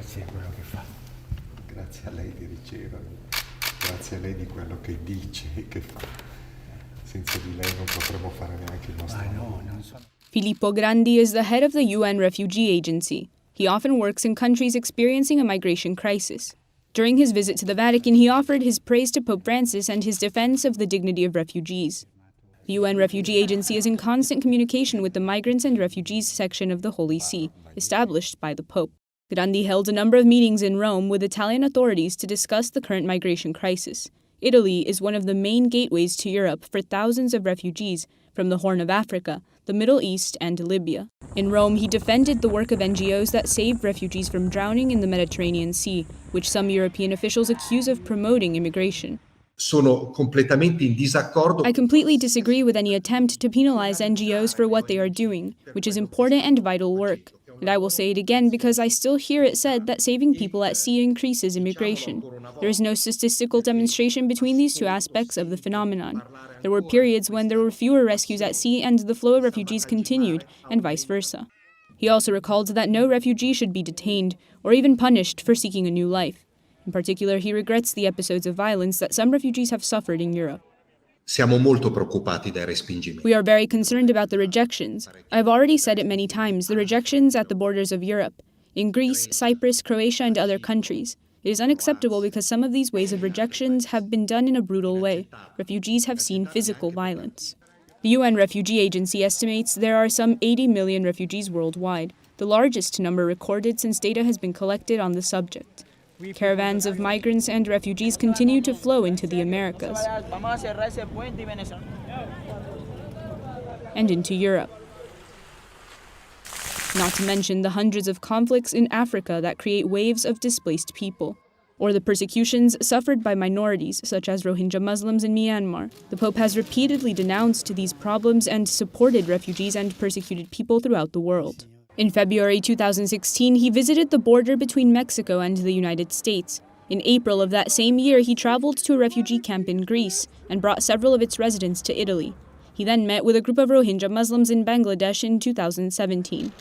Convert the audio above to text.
Grazie a quello che fa. Grazie a lei di ricevermi, grazie a lei di quello che dice e che fa. Senza di lei non potremmo fare neanche il nostro lavoro. Filippo Grandi is the head of the UN Refugee Agency. He often works in countries experiencing a migration crisis. During his visit to the Vatican, he offered his praise to Pope Francis and his defense of the dignity of refugees. The UN Refugee Agency is in constant communication with the Migrants and Refugees section of the Holy See, established by the Pope. Grandi held a number of meetings in Rome with Italian authorities to discuss the current migration crisis. Italy is one of the main gateways to Europe for thousands of refugees from the Horn of Africa, the Middle East, and Libya. In Rome, he defended the work of NGOs that save refugees from drowning in the Mediterranean Sea, which some European officials accuse of promoting immigration. Sono completamente in disaccordo. I completely disagree with any attempt to penalize NGOs for what they are doing, which is important and vital work. And I will say it again because I still hear it said that saving people at sea increases immigration. There is no statistical demonstration between these two aspects of the phenomenon. There were periods when there were fewer rescues at sea and the flow of refugees continued, and vice versa. He also recalled that no refugee should be detained or even punished for seeking a new life. In particular, he regrets the episodes of violence that some refugees have suffered in Europe. Siamo molto preoccupati dai respingimenti. We are very concerned about the rejections. I have already said it many times, the rejections at the borders of Europe, in Greece, Cyprus, Croatia, and other countries. It is unacceptable because some of these ways of rejections have been done in a brutal way. Refugees have seen physical violence. The UN Refugee Agency estimates there are some 80 million refugees worldwide, the largest number recorded since data has been collected on the subject. Caravans of migrants and refugees continue to flow into the Americas and into Europe. Not to mention the hundreds of conflicts in Africa that create waves of displaced people, or the persecutions suffered by minorities such as Rohingya Muslims in Myanmar. The Pope has repeatedly denounced these problems and supported refugees and persecuted people throughout the world. In February 2016, he visited the border between Mexico and the United States. In April of that same year, he traveled to a refugee camp in Greece and brought several of its residents to Italy. He then met with a group of Rohingya Muslims in Bangladesh in 2017.